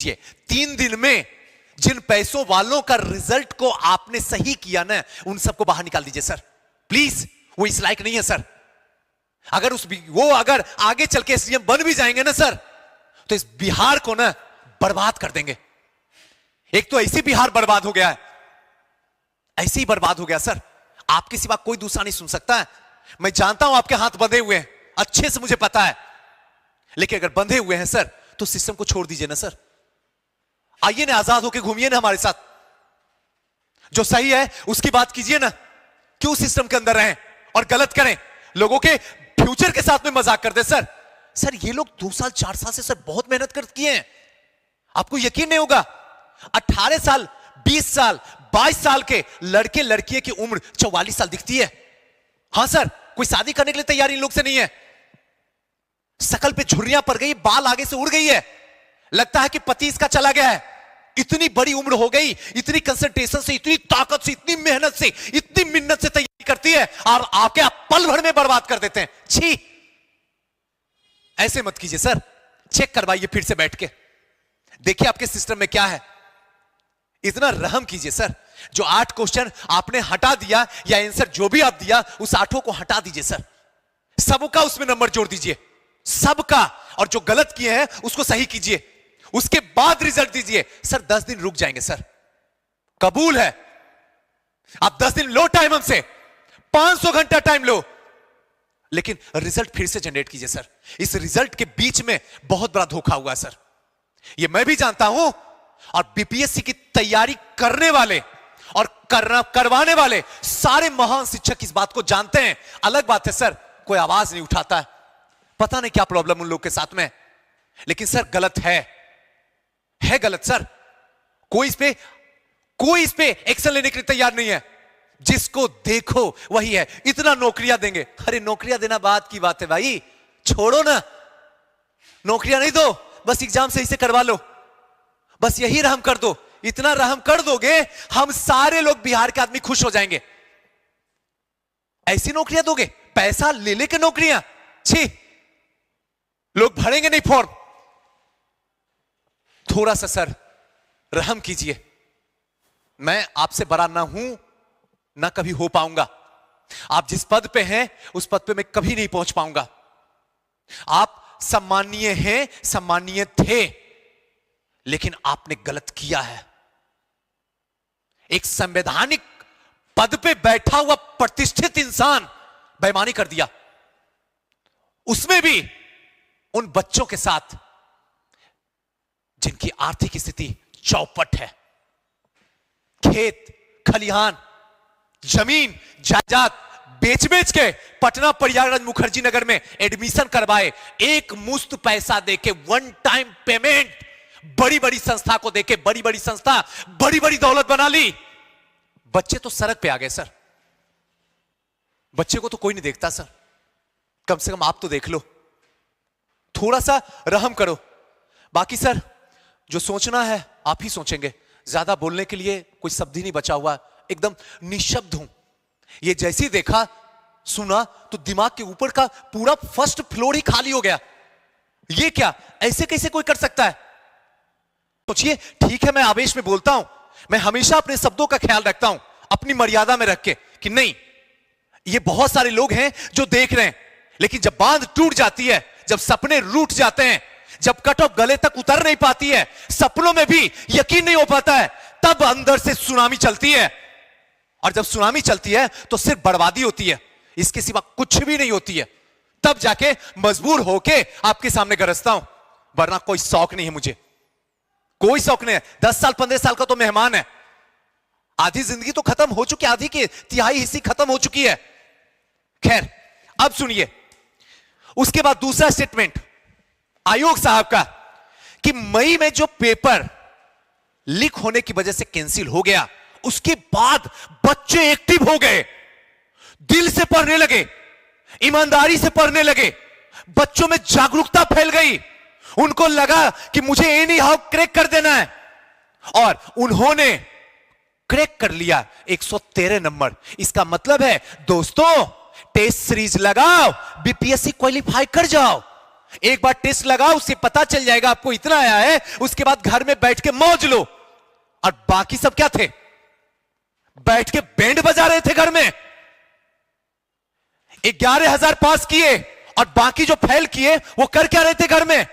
3 दिन में जिन पैसों वालों का रिजल्ट को आपने सही किया ना, उन सबको बाहर निकाल दीजिए सर प्लीज। वो इस लायक नहीं है सर। अगर वो अगर आगे चल के सीएम बन भी जाएंगे ना सर, तो इस बिहार को ना बर्बाद कर देंगे। एक तो ऐसी बिहार बर्बाद हो गया है, ऐसे ही बर्बाद हो गया सर। आपके सिवा कोई दूसरा नहीं सुन सकता है। मैं जानता हूं आपके हाथ बंधे हुए हैं, अच्छे से मुझे पता है, लेकिन अगर बंधे हुए हैं सर तो सिस्टम को छोड़ दीजिए ना सर। आइए ना, आजाद होकर घूमिए ना हमारे साथ। जो सही है उसकी बात कीजिए ना। क्यों सिस्टम के अंदर रहें और गलत करें, लोगों के फ्यूचर के साथ में मजाक करते सर। सर ये लोग 2 साल 4 साल से सर बहुत मेहनत कर किए हैं, आपको यकीन नहीं होगा। 18 साल 20 साल 22 साल के लड़के लड़कियों की उम्र 44 साल दिखती है। हां सर, कोई शादी करने के लिए तैयार इन लोग से नहीं है। शकल पे झुर्रियां पड़ गई, बाल आगे से उड़ गई है, लगता है कि पति इसका चला गया है। इतनी बड़ी उम्र हो गई, इतनी कंसंट्रेशन से, इतनी ताकत से, इतनी मेहनत से, इतनी मिन्नत से तैयारी करती है और आपके आप पल भर में बर्बाद कर देते हैं। छी, ऐसे मत कीजिए सर। चेक करवाइए फिर से बैठ के, देखिए आपके सिस्टम में क्या है। इतना रहम कीजिए सर। जो 8 क्वेश्चन आपने हटा दिया या आंसर जो भी आप दिया, उस 8 को हटा दीजिए सर। सबका उसमें नंबर जोड़ दीजिए, सबका। और जो गलत किए हैं उसको सही कीजिए, उसके बाद रिजल्ट दीजिए सर। 10 दिन रुक जाएंगे सर, कबूल है। आप 10 दिन लो टाइम हमसे, 500 घंटा टाइम लो, लेकिन रिजल्ट फिर से जनरेट कीजिए सर। इस रिजल्ट के बीच में बहुत बड़ा धोखा हुआ सर, ये मैं भी जानता हूं। और बीपीएससी की तैयारी करने वाले और करवाने वाले सारे महान शिक्षक इस बात को जानते हैं। अलग बात है सर, कोई आवाज नहीं उठाता है, पता नहीं क्या प्रॉब्लम उन लोग के साथ में। लेकिन सर गलत है गलत सर। कोई इस पे एक्शन लेने के लिए तैयार नहीं है। जिसको देखो वही है, इतना नौकरियां देंगे। अरे नौकरियां देना बात की बात है भाई, छोड़ो ना, नौकरियां नहीं दो, बस एग्जाम सही से करवा लो, बस यही रहम कर दो। इतना रहम कर दोगे, हम सारे लोग बिहार के आदमी खुश हो जाएंगे। ऐसी नौकरियां दोगे, पैसा ले लेके नौकरियां, छी, लोग भरेंगे नहीं फॉर्म। थोड़ा सा सर रहम कीजिए। मैं आपसे बड़ा ना हूं, ना कभी हो पाऊंगा। आप जिस पद पे हैं उस पद पे मैं कभी नहीं पहुंच पाऊंगा। आप सम्मानीय हैं, सम्मानीय थे, लेकिन आपने गलत किया है। एक संवैधानिक पद पे बैठा हुआ प्रतिष्ठित इंसान बेईमानी कर दिया, उसमें भी उन बच्चों के साथ जिनकी आर्थिक स्थिति चौपट है। खेत खलिहान जमीन जायदाद बेच के पटना प्रयागराज मुखर्जी नगर में एडमिशन करवाए, एक मुश्त पैसा देके, 1 टाइम पेमेंट, बड़ी बड़ी संस्था को देके, बड़ी बड़ी संस्था बड़ी बड़ी दौलत बना ली। बच्चे तो सड़क पे आ गए सर, बच्चे को तो कोई नहीं देखता सर। कम से कम आप तो देख लो, थोड़ा सा रहम करो। बाकी सर जो सोचना है आप ही सोचेंगे, ज्यादा बोलने के लिए कोई शब्द ही नहीं बचा हुआ, एकदम निशब्द हूं। ये जैसे ही देखा सुना तो दिमाग के ऊपर का पूरा फर्स्ट फ्लोर ही खाली हो गया। ये क्या, ऐसे कैसे कोई कर सकता है? सोचिए, ठीक है मैं आवेश में बोलता हूं, मैं हमेशा अपने शब्दों का ख्याल रखता हूं, अपनी मर्यादा में रख के, कि नहीं ये बहुत सारे लोग हैं जो देख रहे हैं, लेकिन जब बांध टूट जाती है, जब सपने रूठ जाते हैं, जब कट ऑफ गले तक उतर नहीं पाती है, सपनों में भी यकीन नहीं हो पाता है, तब अंदर से सुनामी चलती है। और जब सुनामी चलती है तो सिर्फ बर्बादी होती है, इसके सिवा कुछ भी नहीं होती है। तब जाके मजबूर होके आपके सामने गरजता हूं, वरना कोई शौक नहीं है मुझे, कोई शौक नहीं है। 10 साल 15 साल का तो मेहमान है, आधी जिंदगी तो खत्म हो चुकी है, आधी की तिहाई हिस्सी खत्म हो चुकी है। खैर अब सुनिए, उसके बाद दूसरा स्टेटमेंट आयोग साहब का, कि मई में जो पेपर लीक होने की वजह से कैंसिल हो गया, उसके बाद बच्चे एक्टिव हो गए, दिल से पढ़ने लगे, ईमानदारी से पढ़ने लगे, बच्चों में जागरूकता फैल गई। उनको लगा कि मुझे एनी हाउ क्रैक कर देना है, और उन्होंने क्रैक कर लिया 113 नंबर। इसका मतलब है दोस्तों, टेस्ट सीरीज लगाओ, बीपीएससी क्वालिफाई कर जाओ। एक बार टेस्ट लगाओ, उससे पता चल जाएगा आपको इतना आया है, उसके बाद घर में बैठ के मौज लो। और बाकी सब क्या थे? बैठ के बैंड बजा रहे थे घर में। 11,000 पास किए और बाकी जो फेल किए वो कर क्या रहे थे घर में?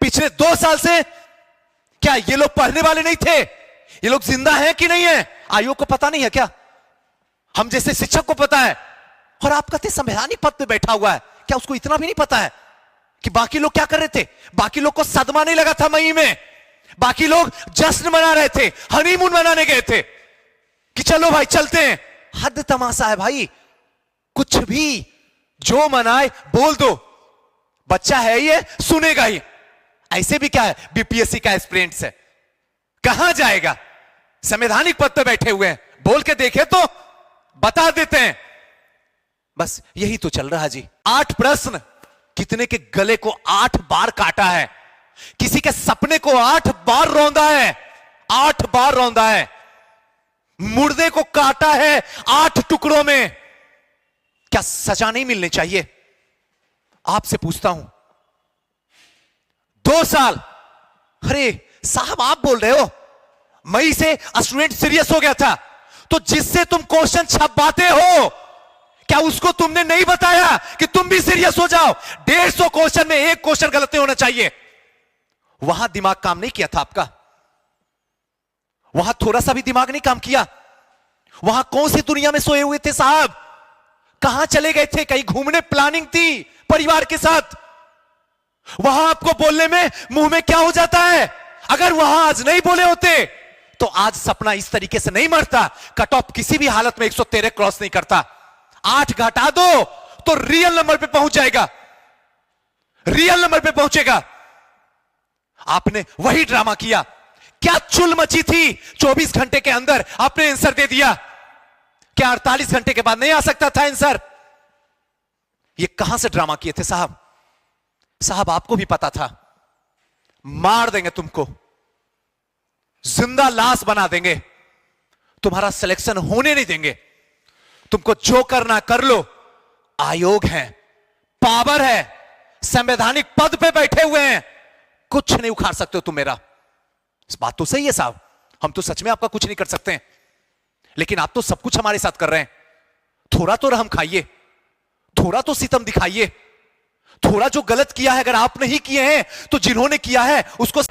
पिछले 2 साल से क्या ये लोग पढ़ने वाले नहीं थे? ये लोग जिंदा हैं कि नहीं है? आयोग को पता नहीं है क्या? हम जैसे शिक्षक को पता है। और आप कहते संवैधानिक पद पे बैठा हुआ है, क्या उसको इतना भी नहीं पता है कि बाकी लोग क्या कर रहे थे? बाकी लोग को सदमा नहीं लगा था मई में, बाकी लोग जश्न मना रहे थे, हनीमून मनाने गए थे कि चलो भाई चलते हैं। हद तमाशा है भाई, कुछ भी जो मनाए बोल दो, बच्चा है ये सुनेगा ही। ऐसे भी क्या है, बीपीएससी का एस्पिरेंट्स है, कहां जाएगा? संवैधानिक पद पे बैठे हुए हैं, बोल के देखे तो बता देते हैं। बस यही तो चल रहा जी। 8 प्रश्न, कितने के गले को 8 बार काटा है, किसी के सपने को 8 बार रौंदा है, 8 बार रौंदा है, मुर्दे को काटा है 8 टुकड़ों में। क्या सजा नहीं मिलनी चाहिए? आपसे पूछता हूं, 2 साल। अरे साहब आप बोल रहे हो मई से स्टूडेंट सीरियस हो गया था, तो जिससे तुम क्वेश्चन छपवाते हो, क्या उसको तुमने नहीं बताया कि तुम भी सीरियस हो जाओ? 150 क्वेश्चन में 1 क्वेश्चन गलत नहीं होना चाहिए। वहां दिमाग काम नहीं किया था आपका, वहां थोड़ा सा भी दिमाग नहीं काम किया। वहां कौन सी दुनिया में सोए हुए थे साहब? कहां चले गए थे? कहीं घूमने प्लानिंग थी परिवार के साथ? वहां आपको बोलने में मुंह में क्या हो जाता है? अगर वहां आज नहीं बोले होते तो आज सपना इस तरीके से नहीं मरता। कट ऑफ किसी भी हालत में 113 क्रॉस नहीं करता। 8 घटा दो तो रियल नंबर पे पहुंच जाएगा, रियल नंबर पे पहुंचेगा। आपने वही ड्रामा किया। क्या चुल मची थी? 24 घंटे के अंदर आपने आंसर दे दिया। क्या 48 घंटे के बाद नहीं आ सकता था आंसर? ये कहां से ड्रामा किए थे साहब? साहब आपको भी पता था, मार देंगे तुमको, जिंदा लाश बना देंगे, तुम्हारा सिलेक्शन होने नहीं देंगे, तुमको जो करना कर लो। आयोग है, पावर है, संवैधानिक पद पे बैठे हुए हैं, कुछ नहीं उखाड़ सकते हो तुम मेरा। इस बात तो सही है साहब, हम तो सच में आपका कुछ नहीं कर सकते हैं, लेकिन आप तो सब कुछ हमारे साथ कर रहे हैं। थोड़ा तो रहम खाइए, थोड़ा तो सितम दिखाइए, थोड़ा जो गलत किया है अगर आप नहीं किए हैं तो जिन्होंने किया है उसको।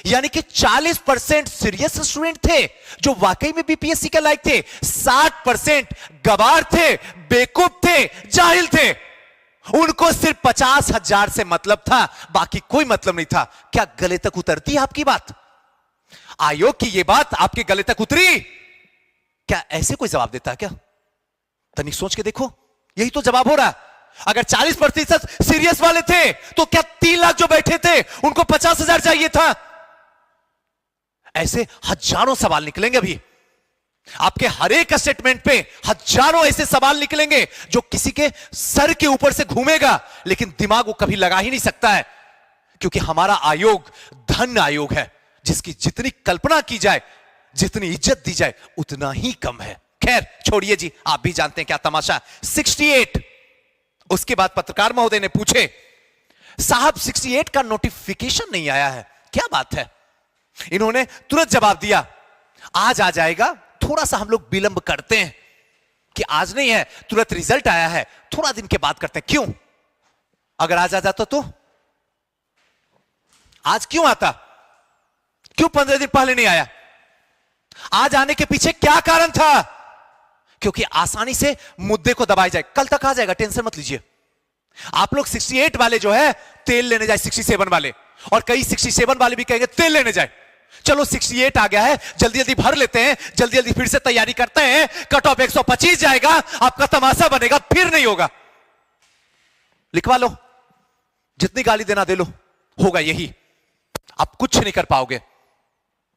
यानी कि 40% सीरियस स्टूडेंट थे जो वाकई में बीपीएससी के लायक थे, 60% गवार थे, बेवकूफ थे, जाहिल थे। उनको सिर्फ 50,000 से मतलब था, बाकी कोई मतलब नहीं था। क्या गले तक उतरती है आपकी बात? आयोग की यह बात आपके गले तक उतरी? क्या ऐसे कोई जवाब देता है क्या? तनिक सोच के देखो, यही तो जवाब हो रहा। अगर 40% सीरियस वाले थे तो क्या 3 लाख जो बैठे थे उनको 50,000 चाहिए था? ऐसे हजारों सवाल निकलेंगे। अभी आपके हर एक स्टेटमेंट पे हजारों ऐसे सवाल निकलेंगे जो किसी के सर के ऊपर से घूमेगा, लेकिन दिमाग वो कभी लगा ही नहीं सकता है, क्योंकि हमारा आयोग धन्य आयोग है, जिसकी जितनी कल्पना की जाए, जितनी इज्जत दी जाए, उतना ही कम है। खैर छोड़िए जी, आप भी जानते हैं क्या तमाशा। 68 उसके बाद पत्रकार महोदय ने पूछे, साहब 68 का नोटिफिकेशन नहीं आया है, क्या बात है? इन्होंने तुरंत जवाब दिया, आज आ जाएगा, थोड़ा सा हम लोग विलंब करते हैं कि आज नहीं है, तुरंत रिजल्ट आया है, थोड़ा दिन के बाद करते हैं। क्यों? अगर आज आ जाता तो? आज क्यों आता? क्यों 15 दिन पहले नहीं आया? आज आने के पीछे क्या कारण था? क्योंकि आसानी से मुद्दे को दबाया जाए, कल तक आ जाएगा, टेंशन मत लीजिए। आप लोग 68 वाले जो है तेल लेने जाए, 67 वाले, और कई 67 वाले भी कहेंगे तेल लेने जाए। चलो 68 आ गया है, जल्दी जल्दी भर लेते हैं, जल्दी जल्दी फिर से तैयारी करते हैं, कट ऑफ 125 जाएगा, आपका तमाशा बनेगा, फिर नहीं होगा। लिखवा लो, जितनी गाली देना दे लो, होगा यही। आप कुछ नहीं कर पाओगे,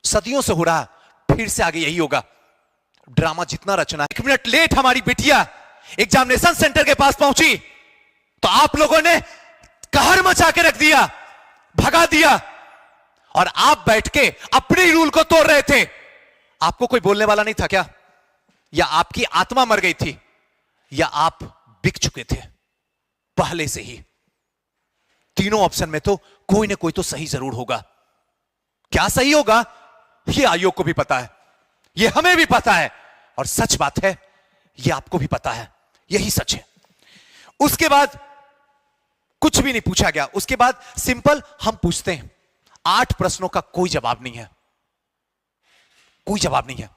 सदियों से हो रहा, फिर से आगे यही होगा। ड्रामा जितना रचना। 1 मिनट लेट हमारी बिटिया एग्जामिनेशन सेंटर के पास पहुंची तो आप लोगों ने कहर मचा के रख दिया, भगा दिया, और आप बैठ के अपने रूल को तोड़ रहे थे। आपको कोई बोलने वाला नहीं था क्या? या आपकी आत्मा मर गई थी? या आप बिक चुके थे पहले से ही? तीनों ऑप्शन में तो कोई ना कोई तो सही जरूर होगा। क्या सही होगा ये आयोग को भी पता है, ये हमें भी पता है, और सच बात है ये आपको भी पता है, यही सच है। उसके बाद कुछ भी नहीं पूछा गया। उसके बाद सिंपल हम पूछते हैं, 8 प्रश्नों का कोई जवाब नहीं है, कोई जवाब नहीं है।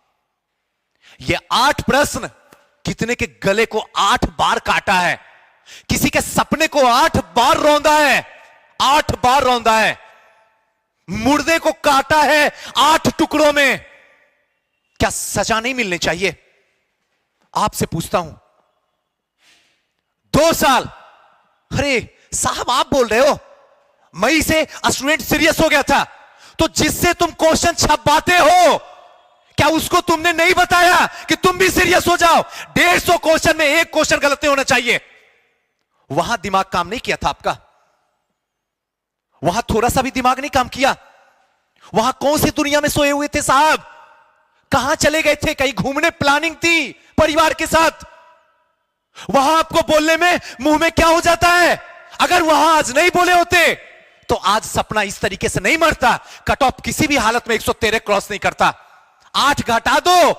ये 8 प्रश्न कितने के गले को 8 बार काटा है, किसी के सपने को 8 बार रौंदा है, 8 बार रौंदा है, मुर्दे को काटा है 8 टुकड़ों में। क्या सजा नहीं मिलनी चाहिए? आपसे पूछता हूं, 2 साल, अरे साहब आप बोल रहे हो मई से स्टूडेंट सीरियस हो गया था, तो जिससे तुम क्वेश्चन छपाते हो क्या उसको तुमने नहीं बताया कि तुम भी सीरियस हो जाओ? 150 क्वेश्चन में 1 क्वेश्चन गलत नहीं होना चाहिए। वहां दिमाग काम नहीं किया था आपका, वहां थोड़ा सा भी दिमाग नहीं काम किया। वहां कौन सी दुनिया में सोए हुए थे साहब? कहां चले गए थे? कहीं घूमने प्लानिंग थी परिवार के साथ? वहां आपको बोलने में मुंह में क्या हो जाता है? अगर वहां आज नहीं बोले होते तो आज सपना इस तरीके से नहीं मरता, कट ऑफ किसी भी हालत में 113 क्रॉस नहीं करता। 8 घटा दो